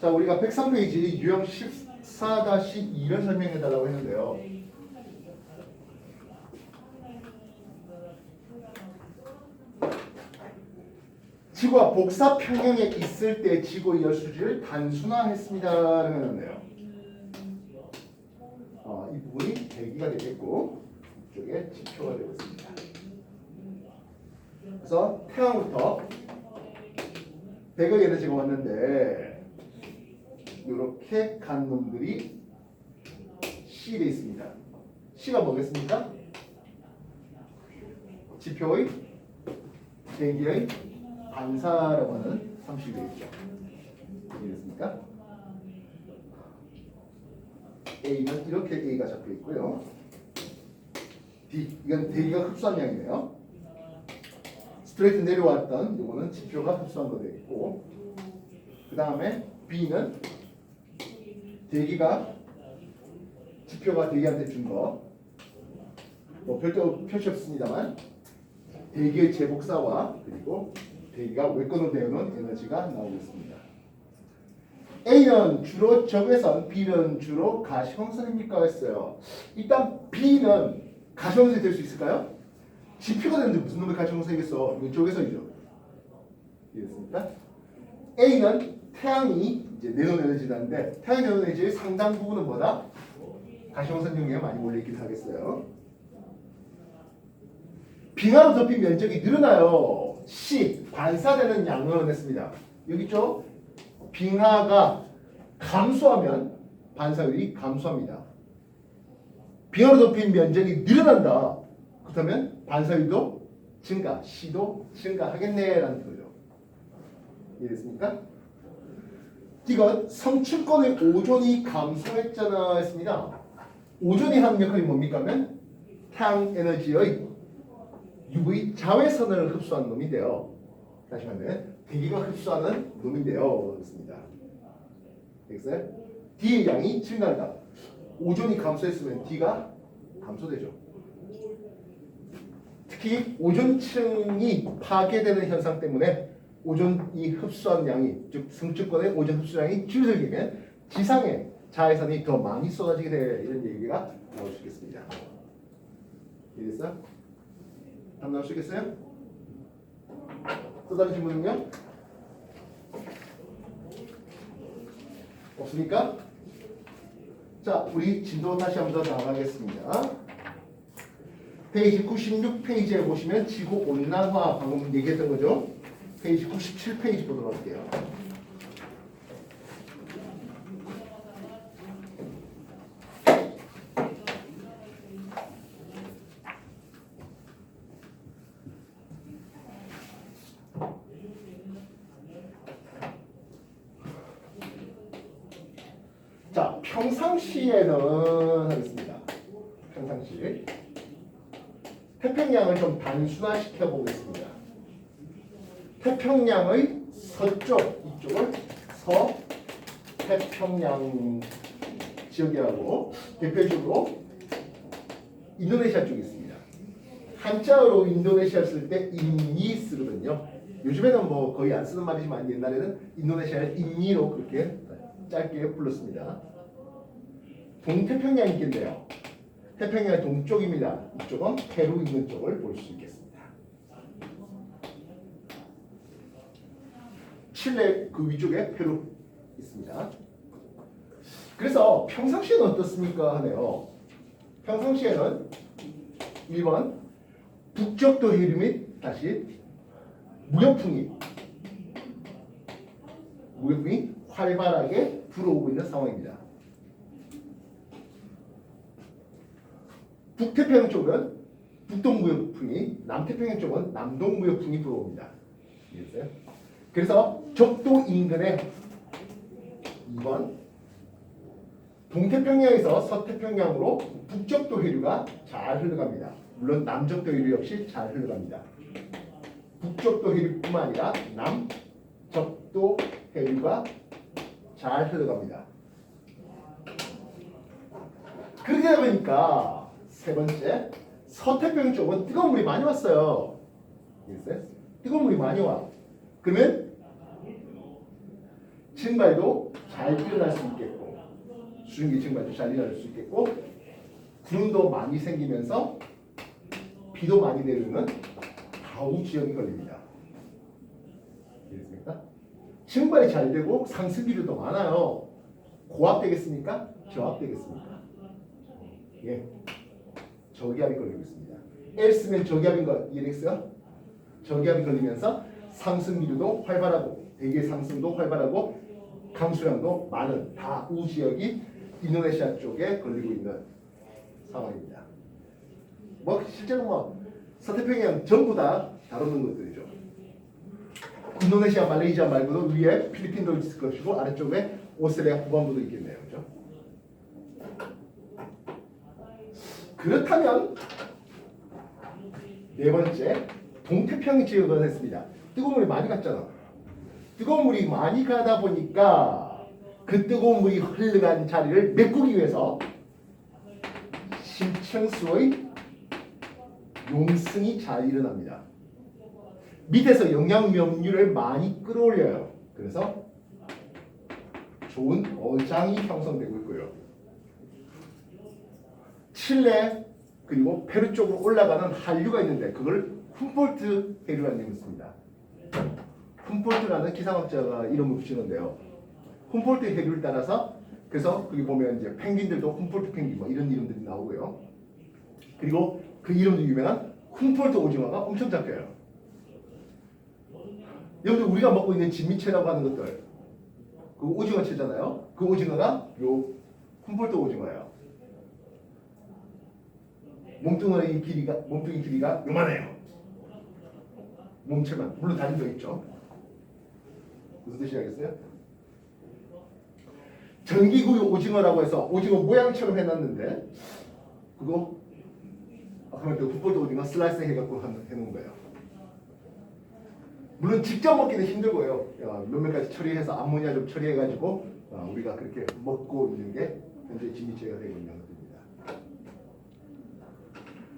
자, 우리가 103페이지 유형 14-2를 설명해 달라고 했는데요. 지구가 복사 평형에 있을 때 지구의 여수지를 단순화했습니다라고 했는데요. 이 부분이 대기가 되겠고 이쪽에 지표가 되고 있습니다. 그래서 태양부터 백억 에너지가 왔는데 이렇게 간 놈들이 C에 있습니다. C가 뭐겠습니까? 지표의 대기의 반사라고 하는 상식이 되겠죠. 이해됐습니까? A는 이렇게 A가 잡혀 있고요. D, 이건 대기가 흡수한 양이네요. 스트레이트 내려왔던 이거는 지표가 흡수한 거 되겠고, 그 다음에 B는 대기가 지표가 대기한테 준 거, 뭐 별도 표시 없습니다만 대기의 재복사와 그리고 대기가 외권으로 되어놓은 에너지가 나오고 있습니다. A는 주로 적외선, B는 주로 가시광선입니까? 했어요. 일단 B는 가시광선이 될 수 있을까요? 지표가 되는데 무슨 놈의 가시광선이겠어? 이거 적외선이죠. 이해됐습니까? A는 태양이 이제 내놓은 에너지라는데 태양이 내놓은 에너지의 상당 부분은 뭐다? 가시광선 용에 많이 몰려있긴 하겠어요. 빙하로 덮인 면적이 늘어나요. C, 반사되는 양은 했습니다. 여기 있죠? 빙하가 감소하면 반사율이 감소합니다. 빙하로 덮인 면적이 늘어난다. 그렇다면 반사율도 증가, C도 증가하겠네라는 거죠. 이해됐습니까? 이건 성층권의 오존이 감소했잖아 했습니다. 오존이 하는 역할이 뭡니까? 하면 태양 에너지의 UV 자외선을 흡수하는 놈인데요. 다시 말하면 대기가 흡수하는 놈인데요. 그렇습니다. 알겠어요? D의 양이 증가한다. 오존이 감소했으면 D가 감소되죠. 특히 오존층이 파괴되는 현상 때문에 오존이 흡수하는 양이, 즉 성층권의 오존 흡수량이 줄어들게 되면 지상에 자외선이 더 많이 쏟아지게 돼. 이런 얘기가 나올 수 있겠습니다. 이해됐어요? 답 나올 수 있겠어요? 또 다른 질문은요? 없습니까? 자, 우리 진도 다시 한번 더 나가겠습니다. 페이지 96페이지에 보시면 지구 온난화 방금 얘기했던 거죠? 페이지 97페이지 보도록 할게요. 자, 평상시에는 하겠습니다. 평상시 태평양을 좀 단순화시켜 보겠습니다. 태평양의 서쪽, 이쪽을 서태평양 지역이라고 대표적으로 인도네시아 쪽에 있습니다. 한자어로 인도네시아 쓸 때 인니 쓰거든요. 요즘에는 뭐 거의 안 쓰는 말이지만 옛날에는 인도네시아를 인니로 그렇게 짧게 불렀습니다. 동태평양이 있겠네요. 태평양 동쪽입니다. 이쪽은 페루 있는 쪽을 볼 수 있겠습니다. 칠레 그 위쪽에 페루 있습니다. 그래서 평상시에는 어떻습니까? 하네요. 평상시에는 1번 북적도 해류 및 다시 무역풍이 활발하게 불어오고 있는 상황입니다. 북태평양 쪽은 북동무역풍이, 남태평양 쪽은 남동무역풍이 불어옵니다. 이해했어요? 그래서 적도 인근에 2번 동태평양에서 서태평양으로 북적도 해류가 잘 흘러갑니다. 물론 남적도 해류 역시 잘 흘러갑니다. 북적도 해류뿐만 아니라 남적도 해류가 잘 흘러갑니다. 그러다 보니까 세 번째, 서태평양 쪽은 뜨거운 물이 많이 왔어요. 알겠어요? 뜨거운 물이 많이 와. 그러면 증발도 잘 일어날 수 있겠고 수증기 증발도 잘 일어날 수 있겠고 구름도 많이 생기면서 비도 많이 내리는 가우 지역이 걸립니다. 이해됐습니까? 증발이 잘 되고 상승기류도 많아요. 고압되겠습니까? 저압되겠습니까? 예, 저기압이 걸리고 있습니다. L쓰면 저기압인 거 이해됐어요? 저기압이 걸리면서 상승기류도 활발하고 대기의 상승도 활발하고 강수량도 많은 다우 지역이 인도네시아 쪽에 걸리고 있는 상황입니다. 뭐 실제로 뭐 서태평양 전부 다 다루는 것들이죠. 인도네시아, 말레이시아 말고도 위에 필리핀도 있을 것이고 아래쪽에 오스트레일리아 후반부도 있겠네요. 그렇죠? 그렇다면 네 번째 동태평양 지역은 했습니다. 뜨거운 물이 많이 갔잖아. 뜨거운 물이 많이 가다 보니까 그 뜨거운 물이 흘러간 자리를 메꾸기 위해서 심층수의 용승이 잘 일어납니다. 밑에서 영양 면류를 많이 끌어올려요. 그래서 좋은 어장이 형성되고 있고요. 칠레 그리고 페루 쪽으로 올라가는 한류가 있는데 그걸 훔볼트 해류라는 이름을 씁니다. 훔볼트라는 기상학자가 이름을 붙이는데요. 훔볼트 해류를 따라서 그래서 거기 보면 이제 펭귄들도 훔볼트 펭귄 뭐 이런 이름들이 나오고요. 그리고 그 이름도 유명한 훔볼트 오징어가 엄청 잡혀요. 여기 우리가 먹고 있는 진미채라고 하는 것들 그 오징어채잖아요. 그 오징어가 요 훔볼트 오징어예요. 몸뚱이 길이가 요만해요. 몸체만 물론 다리도 있죠. 무슨 뜻이 알겠어요? 전기구이 오징어라고 해서 오징어 모양처럼 해놨는데 그거 그러면 그 풋볼도 오징어 슬라이스 해갖고 해놓은 거예요. 물론 직접 먹기는 힘들고요. 몇몇 가지 처리해서 암모니아 좀 처리해가지고 우리가 그렇게 먹고 있는 게 현재 진미채가 되고 있는 것입니다.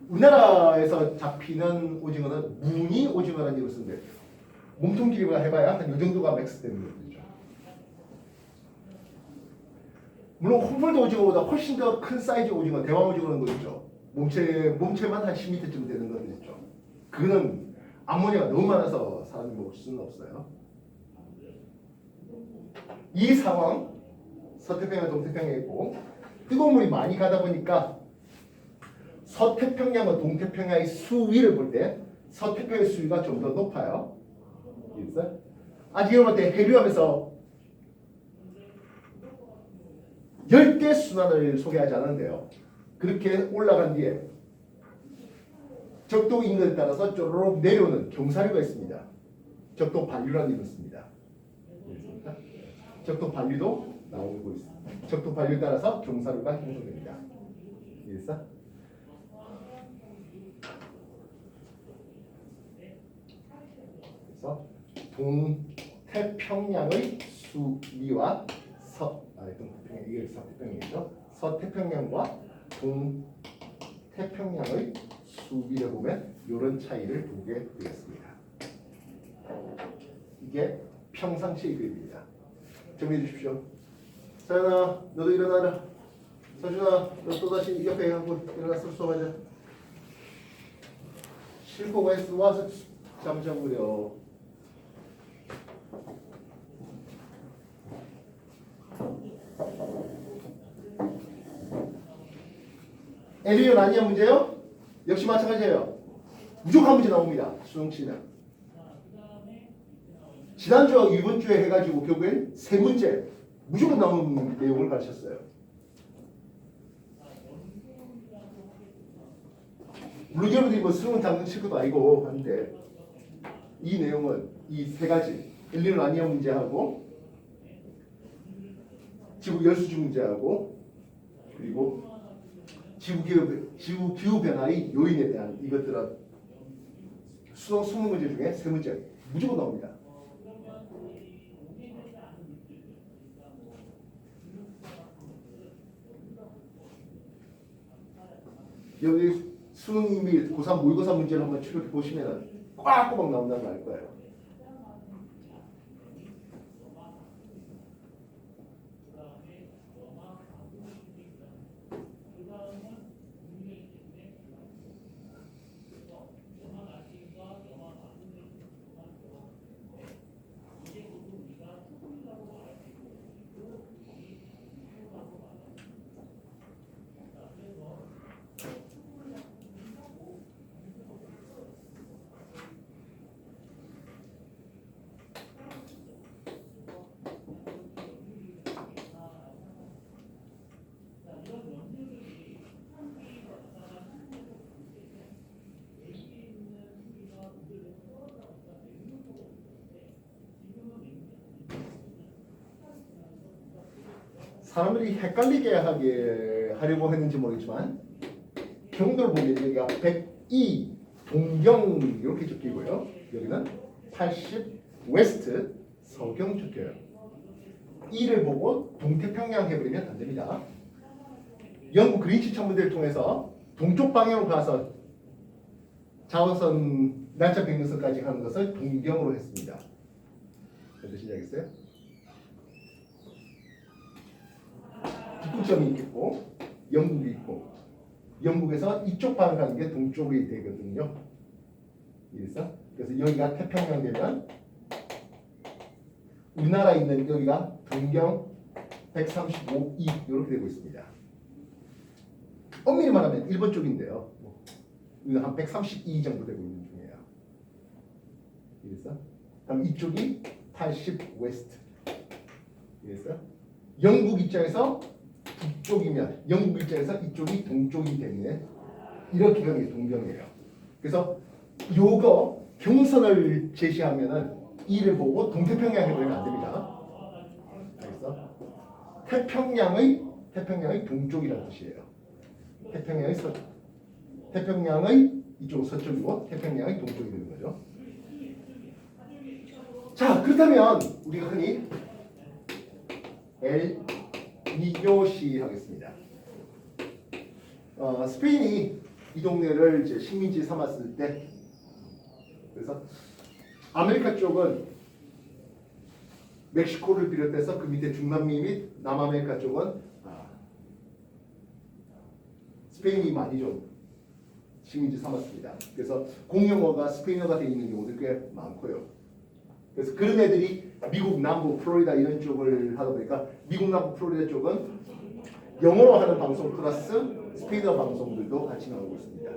우리나라에서 잡히는 오징어는 무늬 오징어라는 이름을 쓰는데 몸통 길이가 해봐야 한 이 정도가 맥스 되는 것이죠. 물론 홈폴드 오징어보다 훨씬 더 큰 사이즈 오징어, 대왕 오징어라는 거 있죠. 몸체만 한 10m쯤 되는 것들 있죠. 그거는 암모니아가 너무 많아서 사람이 먹을 수는 없어요. 이 상황 서태평양, 동태평양에 있고 뜨거운 물이 많이 가다 보니까 서태평양과 동태평양의 수위를 볼 때 서태평양의 수위가 좀 더 높아요. 있어요? 아직 이럴 때 해류하면서 열대 순환을 소개하지 않았는데요. 그렇게 올라간 뒤에 적도 인근에 따라서 쪼르륵 내려오는 경사류가 있습니다. 적도 반류라는 이름을 씁니다. 적도 반류도 나오고 있습니다. 적도 반류에 따라서 경사류가 형성됩니다. 이해했어? 그래서 동태평양의 수위와 이게 서태평양이죠. 서태평양과 동태평양의 수위를 보면 이런 차이를 보게 되겠습니다. 이게 평상시의 그림입니다. 정리해 주십시오. 서연아, 너도 일어나라. 서준아, 너 또다시 옆에 하고 일어나서 수업하자. 싣고 와서 잠 자고요. 엘리온 아니야 문제요? 역시 마찬가지예요. 무조건 문제 나옵니다. 수능치는. 지난주와 이번 주에 해가지고 결국엔 세 문제 무조건 나오는 내용을 가르쳤어요. 물론 여러분들이 뭐 수능은 당근 칠 것도 아니고 한데 이 내용은 이 세 가지 엘리온 아니야 문제하고 지구 열수주 문제하고 그리고 지구 변화의 요인에 대한 이것들은 수능 20문제 중에 세 문제 무조건 나옵니다. 여기 수능 및 고3 모의고사 문제를 한번 추격해 보시면 꽉 나온다는 거 알 거예요. 사람들이 헷갈리게 하게 하려고 했는지 모르겠지만 경도를 보면 여기가 102 동경 이렇게 적히고요. 여기는 80 웨스트 서경 적혀요. 이를 보고 동태평양 해버리면 안 됩니다. 영국 그린치 천문대를 통해서 동쪽 방향으로 가서 자원선 날짜 변경선까지 가는 것을 동경으로 했습니다. 그래서 시작했어요. 북극점이 있고 영국이 있고 영국에서 이쪽 방향 가는 게 동쪽이 되거든요. 그래서 여기가 태평양 되면 우리나라에 있는 여기가 동경 135E 이렇게 되고 있습니다. 엄밀히 말하면 일본 쪽인데요. 여기가 한 132 정도 되고 있는 중이에요. 그래서 그럼 이쪽이 80 웨스트. 그래서 영국 입장에서 북쪽이면 영국 입장에서 이쪽이 동쪽이기 때문에 이렇게 가는 게 동경이에요. 그래서 요거 경선을 제시하면은 이를 보고 동태평양 해버리면 안 됩니다. 알겠어? 태평양의 동쪽이라는 뜻이에요. 태평양의 이쪽 서쪽이고 태평양의 동쪽이 되는 거죠. 자, 그렇다면 우리가 흔히 엘 니뇨시 하겠습니다. 스페인이 이 동네를 이제 식민지 삼았을 때, 그래서 아메리카 쪽은 멕시코를 비롯해서 그 밑에 중남미 및 남아메리카 쪽은 스페인이 많이 좀 식민지 삼았습니다. 그래서 공용어가 스페인어가 되어 있는 경우도 꽤 많고요. 그래서 그런 애들이 미국 남부 플로리다 이런 쪽을 하다 보니까 미국 남부 플로리다 쪽은 영어로 하는 방송 플러스 스페인어 방송들도 같이 나오고 있습니다.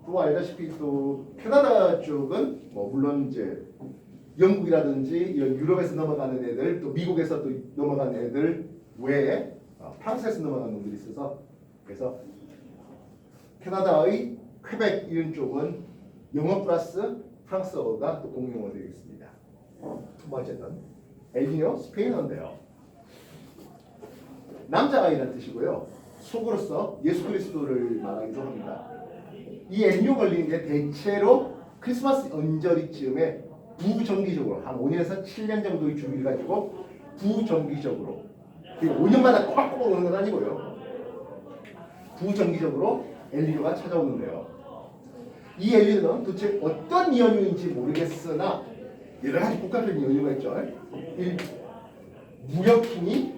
또 알다시피 또 캐나다 쪽은 물론 이제 영국이라든지 이런 유럽에서 넘어가는 애들, 또 미국에서 또 넘어가는 애들 외에 프랑스에서 넘어가는 놈들이 있어서, 그래서 캐나다의 퀘벡 이런 쪽은 영어 플러스 프랑스어가 또 공용어가 되겠습니다. 두 번째는 엘니뇨 스페인어인데요. 남자아이라는 뜻이고요. 속으로서 예수 그리스도를 말하기도 합니다. 이 엘니뇨 걸리는 게 대체로 크리스마스 언저리쯤에 부정기적으로 한 5년에서 7년 정도의 주기를 가지고 부정기적으로, 5년마다 꽉 오는 건 아니고요. 부정기적으로 엘니뇨가 찾아오는데요. 이 엘니뇨는 도대체 어떤 연유인지 모르겠으나 여러 가지 복합적인 연유가 있죠. 1. 무역풍이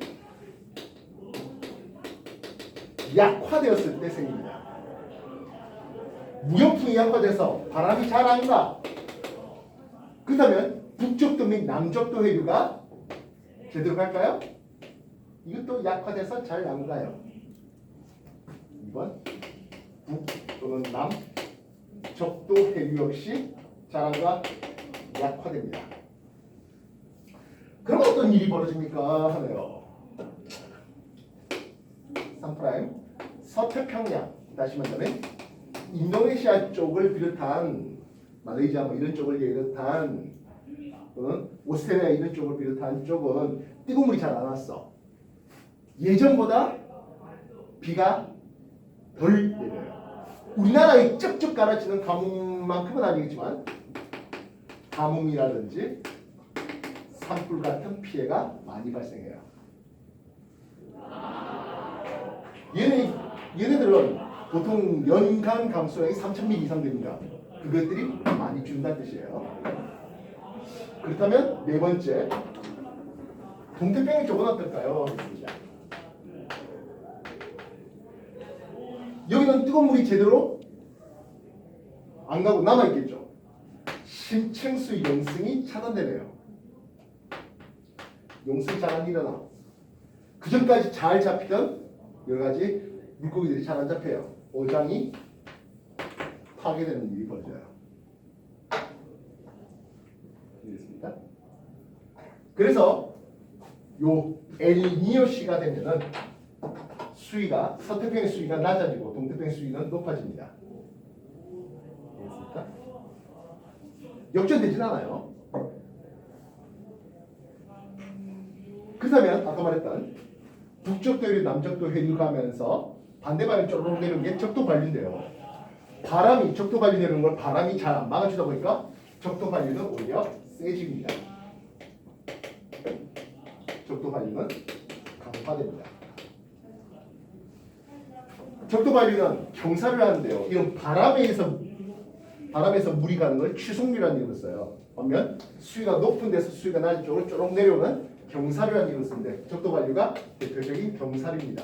약화되었을 때 생깁니다. 무역풍이 약화돼서 바람이 잘 안 가. 그렇다면 북쪽도 및 남쪽도 해류가 제대로 갈까요? 이것도 약화돼서 잘 안 가요. 2번 북 또는 남쪽도 해류 역시 잘 안 가, 약화됩니다. 그럼 어떤 일이 벌어집니까 하네요. 3프라임 서태평양, 다시 말하면 인도네시아 쪽을 비롯한 말레이시아 이런 쪽을 비롯한 또는 오스트레일리아 이런 쪽을 비롯한 쪽은 뜨거운 물이 잘 안 왔어. 예전보다 비가 덜 내려요. 우리나라에 쩍쩍 갈아치는 가뭄만큼은 아니겠지만 가뭄이라든지 산불 같은 피해가 많이 발생해요. 얘네들은 보통 연간 감수량이 3,000mm 이상 됩니다. 그것들이 많이 준다는 뜻이에요. 그렇다면 네 번째, 동태평양 쪽은 어떨까요? 여기는 뜨거운 물이 제대로 안 가고 남아있겠죠. 심층수 용승이 차단되네요. 용승이 잘 안 일어나. 그 전까지 잘 잡히던 여러 가지 물고기들이 잘 안 잡혀요. 어장이 파괴되는 일이 벌어져요. 이해됐습니까? 그래서 요 엘니뇨시가 되면은 수위가 서태평양 수위가 낮아지고 동태평양 수위는 높아집니다. 이해됐습니까? 역전되진 않아요. 북쪽도 해류, 남쪽도 해류가 하면서 반대 방향 쪼르륵 내려오는 게 적도 반류인데요. 바람이 적도 반류 내려오는 걸 바람이 잘 안 막아주다 보니까 적도 반류는 오히려 세집니다. 적도 반류는 강화됩니다. 적도 반류는 경사를 하는데요. 이런 바람에서 물이 가는 걸 취속류라는 이름을 써요. 반면 수위가 높은 데서 수위가 낮은 쪽으로 쪼록 내려오는 경사류라는 이름을 쓰는데 적도 반류가 대표적인 경사류입니다.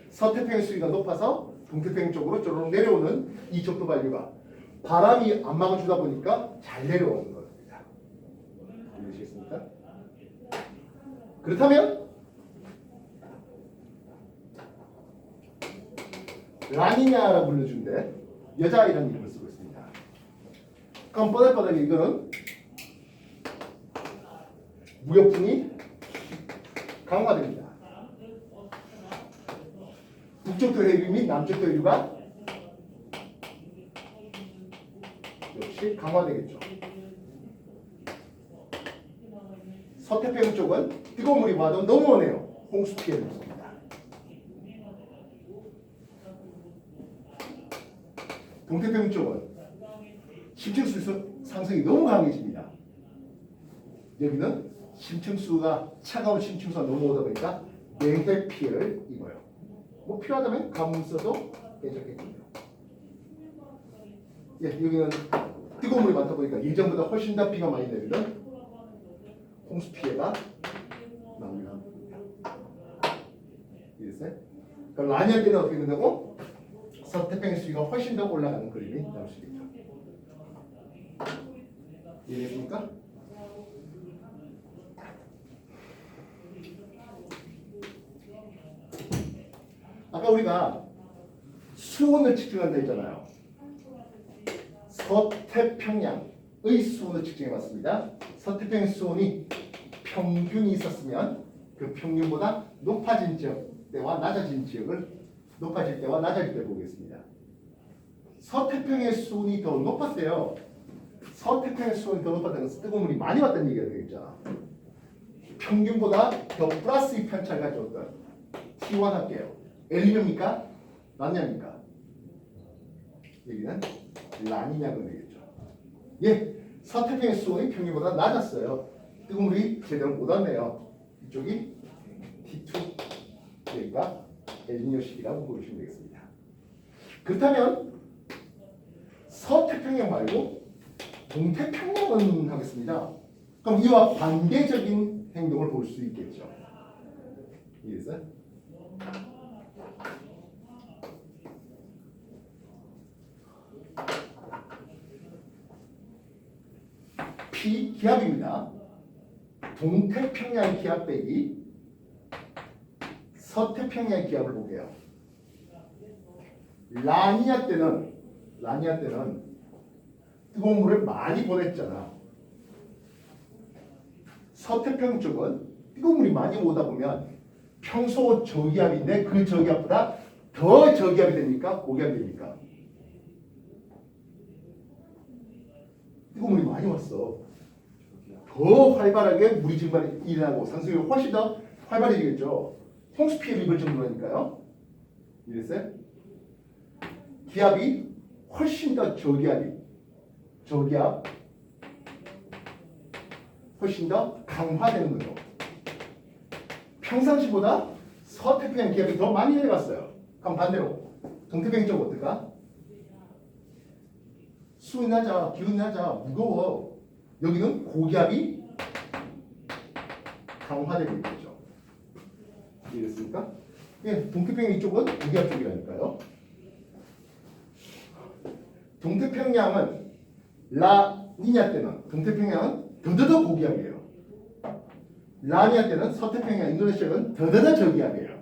서태평의 수위가 높아서 동태평 쪽으로 쪼록 내려오는 이 적도 반류가 바람이 안 막아주다 보니까 잘 내려오는 겁니다. 이해하시겠습니까? 그렇다면 라니냐라 불러준데 여자아이라는 이름을 쓰고 있습니다. 그럼 뻔하게 이거는 무역풍이 강화됩니다. 북쪽도 해류 및 남쪽도 해류가 역시 강화되겠죠. 서태평 쪽은 뜨거운 물이 와도 너무 오네요. 홍수 피해를 입습니다. 동태평 쪽은 심층수 상승이 너무 강해집니다. 여기는 차가운 심층수가 넘어오다 보니까 냉해 피해를 입어요. 뭐 필요하다면 가뭄 써도 괜찮겠군요. 예, 여기는 뜨거운 물이 많다 보니까 예전보다 훨씬 더 비가 많이 내리는 홍수 피해가 나옵니다. 이해됐어요? 그럼 라니아 때는 어떻게 된다고? 서태평의 수위가 훨씬 더 올라가는 그림이 나올 수 있겠죠. 이해됐습니까? 아까 우리가 수온을 측정한다 했잖아요. 서태평양의 수온을 측정해봤습니다. 서태평 수온이 평균이 있었으면 그 평균보다 높아진 지역 때와 낮아진 지역을 높아질 때와 낮아질 때 보겠습니다. 서태평의 수온이 더 높았어요. 서태평의 수온이 더 높았다는 것은 뜨거운 물이 많이 왔다는 얘기가 되겠죠. 평균보다 더 플러스 편차를 가져왔던 T1 할게요. 엘니뇨입니까? 라니냐입니까? 여기는 라니냐가 되겠죠. 예, 서태평의 수온이 평균보다 낮았어요. 뜨거운 물이 제대로 못 왔네요. 이쪽이 T2, 여기가 엘니뇨 시기라고 보시면 되겠습니다. 그렇다면 서태평양 말고 동태평양은 하겠습니다. 그럼 이와 반대적인 행동을 볼 수 있겠죠. 이해했어요? P 기압입니다. 동태평양 기압 빼기 서태평양 기압을 볼게요. 라니냐 때는 뜨거운 물을 많이 보냈잖아. 서태평 쪽은 뜨거운 물이 많이 오다 보면 평소 저기압인데 그 저기압보다 더 저기압이 됩니까? 고기압이 됩니까? 뜨거운 물이 많이 왔어. 더 활발하게 물이 증발이 일어나고 상승이 훨씬 더 활발해지겠죠. 홍수 피해를 입을 정도라니까요. 이랬어요? 기압이 훨씬 더 저기압 훨씬 더 강화되는 거죠. 평상시보다 서태평양 기압이 더 많이 내려갔어요. 그럼 반대로 동태평양 쪽 어떨까? 수온이 낮아, 기온이 낮아, 무거워. 여기는 고기압이 강화되고 있겠죠. 이해됐습니까? 예, 동태평양 이쪽은 고기압 쪽이라니까요. 동태평양은 라니냐 때는 동태평양은 더더더 고기압이에요. 라니냐 때는 서태평양 인도네시아는 더더더 저기압이에요.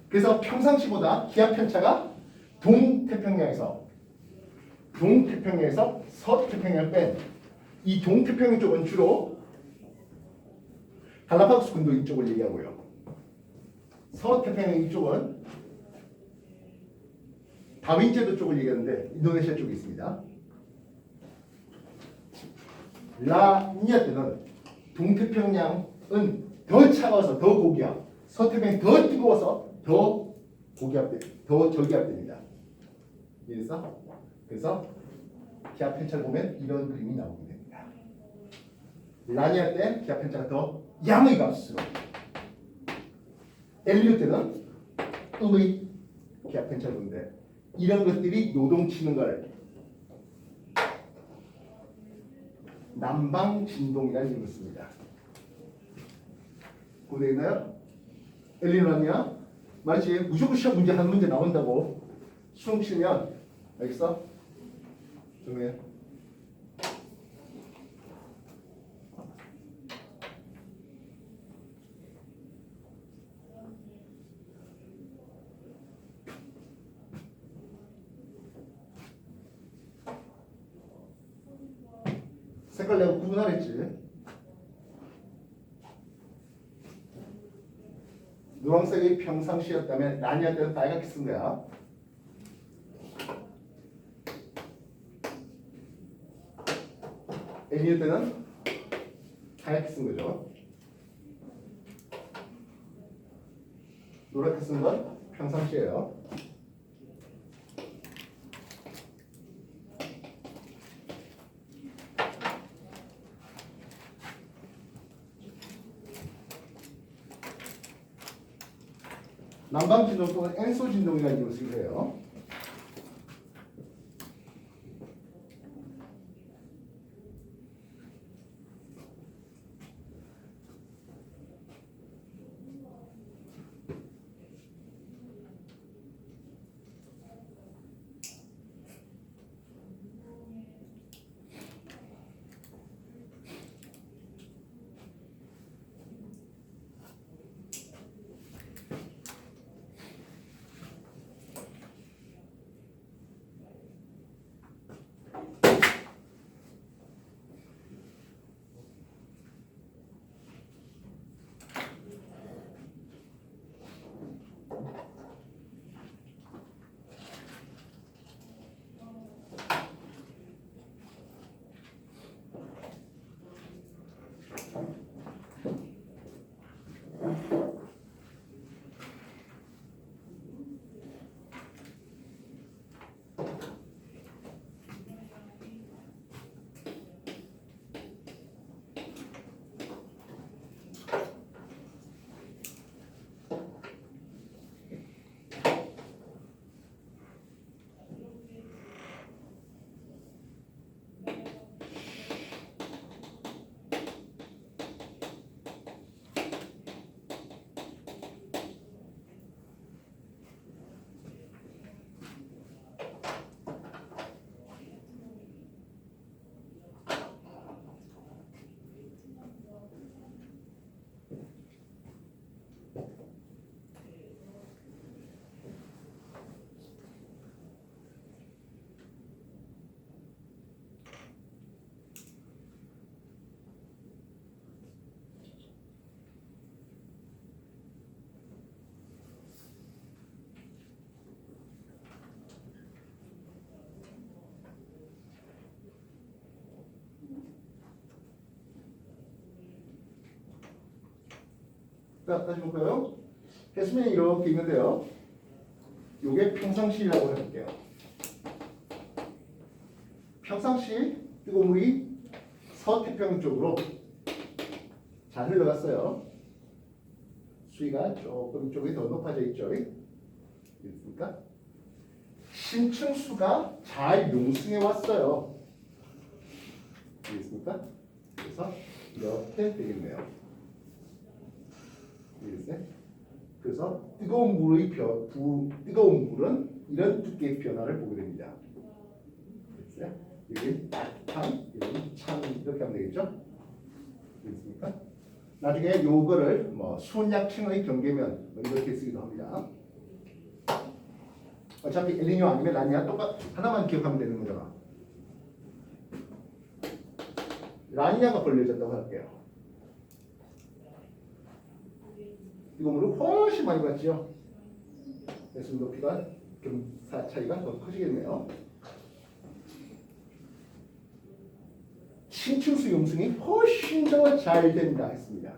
그래서 평상시보다 기압 편차가 동태평양에서 서태평양을 뺀 이 동태평양 쪽은 주로 갈라파고스 군도 이쪽을 얘기하고요. 서태평양 이쪽은 다윈제도 쪽을 얘기하는데 인도네시아 쪽이 있습니다. 라니냐 때는 동태평양은 더 차가워서 더 고기압, 서태평이 더 뜨거워서 더 고기압, 더 저기압됩니다. 그래서 기압 편차를 보면 이런 그림이 나오게 됩니다. 라니아 때 기압 편차가 더 양의 값으로, 엘리뇨 때는 음의 기압 편차를 보는데 이런 것들이 요동치는 걸 난방 진동이라는 이름을 씁니다. 고되나요? 엘리뇨냐? 마치 무조건 시험 문제 한 문제 나온다고 수능 치면 알겠어? 정해. 색깔 내가 구분하랬지. 노란색이 평상시였다면 라니아 때는 빨갛게 쓴 거야. 엘니뇨 때는 하얗게 쓴 거죠. 노랗게 쓴 건 평상시예요. 난방 진동 또는 엔소 진동이라는 이름을 쓰기도 해요. 자, 다시 볼까요? 해수면이 이렇게 있는데요. 이게 평상시라고 해볼게요. 평상시 뜨거운 물이 서태평 쪽으로 잘 흘러갔어요. 수위가 조금 이쪽이 더 높아져 있죠. 있습니까? 신층수가 잘 용승해 왔어요. 있습니까? 그래서 이렇게 되겠네요. 그래서 뜨거운 물은 이런 두께의 변화를 보게 됩니다. 여기 따뜻한, 여기 찬 이렇게 하면 되겠죠? 됐습니까? 나중에 요거를 수온약층의 경계면 이렇게 쓰기도 합니다. 어차피 엘니뇨 아니면 라니아 똑같 하나만 기억하면 되는 거잖아. 라니아가 벌려졌다고 할게요. 뜨거운 물은 훨씬 많이 받죠. 그래서 높이가 좀 차이가 더 커지겠네요. 신층수 용승이 훨씬 더 잘 된다 했습니다.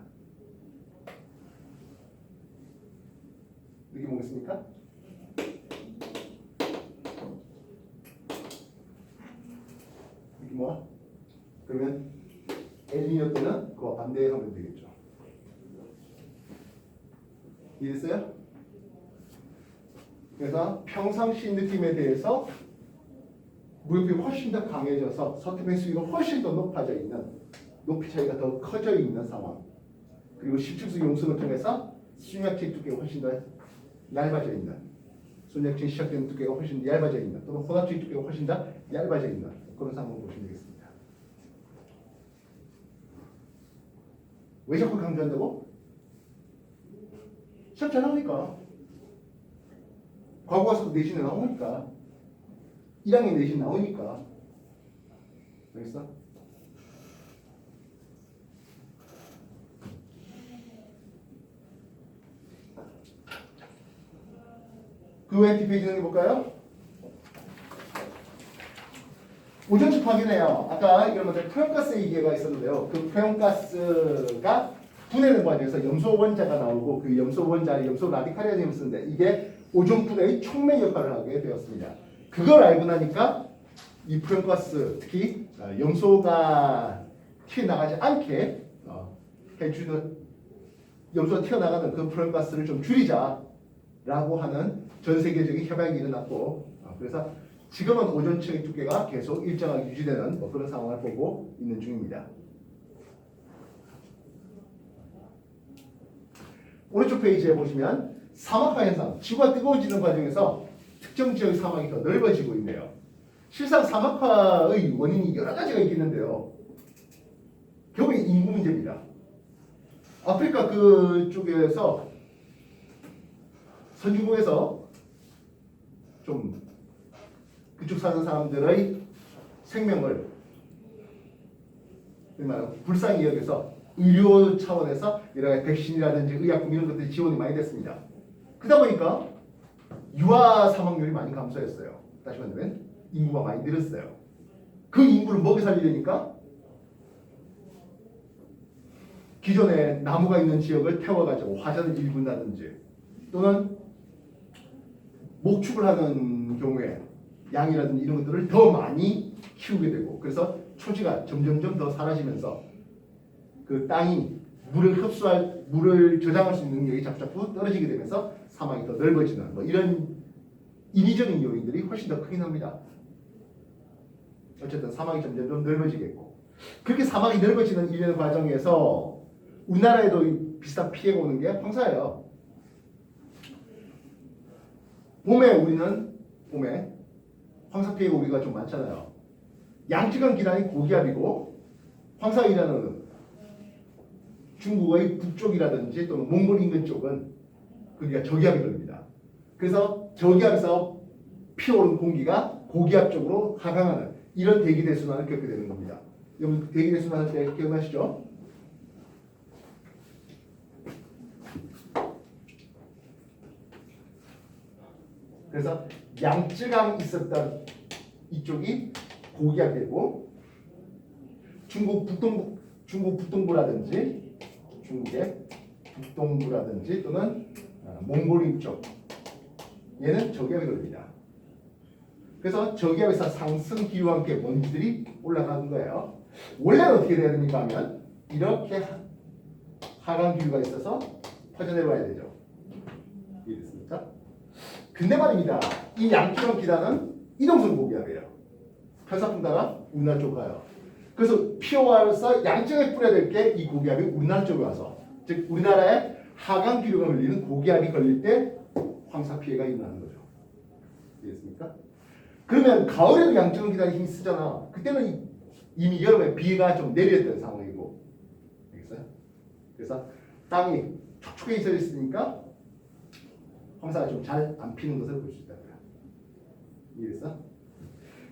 이게 뭐겠습니까? 이게 뭐야? 그러면 엘니뇨 때는 그와 반대하면 되겠죠. 이해됐어요? 그래서 평상시 느낌에 대해서 무릎이 훨씬 더 강해져서 서투의 수위가 훨씬 더 높아져 있는, 높이 차이가 더 커져 있는 상황. 그리고 십축수 용수를 통해서 순약체 두께가 훨씬 더 얇아져 있는, 순약체 시작되는 두께가 훨씬 더 얇아져 있는, 또는 혼합체 두께가 훨씬 더 얇아져 있는 그런 상황을 보시면 되겠습니다. 왜 자꾸 강조한다고? 시험 잘 나오니까. 과거와서 내신에 나오니까. 1학년 내신 나오니까. 알겠어? 그 외 뒷페이지는 해볼까요? 오전축 확인해요. 아까 이런 것들 프레온가스 얘기가 있었는데요. 그 프레온가스가 분해되는 과정에서 염소 원자가 나오고 그 염소 원자를 염소 라디칼이라는 쓰는데 이게 오존 분해의 촉매 역할을 하게 되었습니다. 그걸 알고 나니까 이 프레온가스 특히 염소가 튀어나가지 않게 해주는, 염소가 튀어나가는 그 프레온가스를 좀 줄이자라고 하는 전 세계적인 협약이 일어났고, 그래서 지금은 오존층의 두께가 계속 일정하게 유지되는 그런 상황을 보고 있는 중입니다. 오른쪽 페이지에 보시면 사막화 현상, 지구가 뜨거워지는 과정에서 특정 지역의 사막이 더 넓어지고 있네요. 실상 사막화의 원인이 여러 가지가 있겠는데요. 결국에 인구 문제입니다. 아프리카 그쪽에서 선진국에서 좀 그쪽 사는 사람들의 생명을 불쌍히 여겨서 의료 차원에서 여러 가지 백신이라든지 의약품 이런 것들이 지원이 많이 됐습니다. 그러다 보니까 유아 사망률이 많이 감소했어요. 다시 말하면 인구가 많이 늘었어요. 그 인구를 먹여 살리려니까 기존에 나무가 있는 지역을 태워가지고 화전을 일군다든지 또는 목축을 하는 경우에 양이라든지 이런 것들을 더 많이 키우게 되고, 그래서 초지가 점점점 더 사라지면서 그 땅이 물을 저장할 수 있는 능력이 자꾸 떨어지게 되면서 사막이 더 넓어지는 이런 인위적인 요인들이 훨씬 더 크긴 합니다. 어쨌든 사막이 점점 넓어지겠고, 그렇게 사막이 넓어지는 일련의 과정에서 우리나라에도 비슷한 피해가 오는 게 황사예요. 봄에 황사 피해가 우리가 좀 많잖아요. 양쯔강 기란이 고기압이고 황사이라는 중국의 북쪽이라든지 또는 몽골 인근 쪽은 그러니까 저기압이 걸립니다. 그래서 저기압에서 피어오른 공기가 고기압 쪽으로 하강하는 이런 대기 대순환을 겪게 되는 겁니다. 여러분 대기 대순환 할 때 기억나시죠? 그래서 양쯔강 있었던 이쪽이 고기압되고 중국 북동부라든지 중국의 북동부라든지 또는 몽골 쪽 얘는 저기압이 걸립니다. 그래서 저기압에서 상승 기후와 함께 먼지들이 올라가는 거예요. 원래는 어떻게 돼야 됩니까 하면 이렇게 하강 기후가 있어서 퍼져내려와야 되죠. 이해됐습니까? 근데 말입니다. 이 양쯔강 기단은 이동성 고기압이에요. 편사풍다가 우리나라 쪽으로 가요. 그래서 피어와서 양쪽에 뿌려야 될 게 이 고기압이 우리나라 쪽에 와서, 즉 우리나라에 하강 기류가 걸리는 고기압이 걸릴 때 황사 피해가 일어나는 거죠. 이해했습니까? 그러면 가을에도 양쯔강 기단이 힘이 쓰잖아. 그때는 이미 여름에 비가 좀 내렸던 상황이고, 알겠어요? 그래서 땅이 촉촉해져 있으니까 황사가 좀 잘 안 피는 것을 볼 수 있다고요. 이해했어?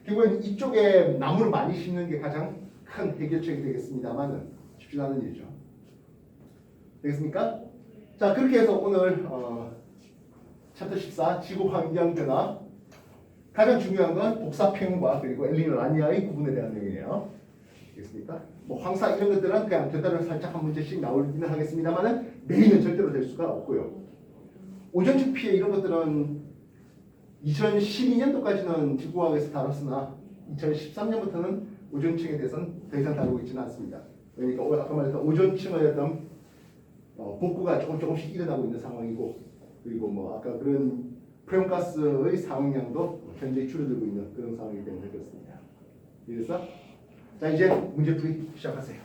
결국엔 이쪽에 나무를 많이 심는 게 가장 큰 해결책이 되겠습니다만은 쉽지 않은 일이죠. 되겠습니까? 자, 그렇게 해서 오늘 챕터 14 지구 환경 변화, 가장 중요한 건 복사 평과 그리고 엘니뇨 라니냐의 구분에 대한 내용이에요. 되겠습니까? 뭐 황사 이런 것들은 그냥 곁다리로 살짝 한 문제씩 나오기는 하겠습니다만은 매일은 절대로 될 수가 없고요. 오존층 피해 이런 것들은 2012년도까지는 지구과학에서 다뤘으나 2013년부터는 오존층에 대해서는 더 이상 다루고 있지는 않습니다. 그러니까 아까 말했던 오존층의 어떤 복구가 조금씩 일어나고 있는 상황이고, 그리고 뭐 아까 그런 프레온가스의 사용량도 현재 줄어들고 있는 그런 상황이기 때문에 그렇습니다. 그래서 자 이제 문제풀이 시작하세요.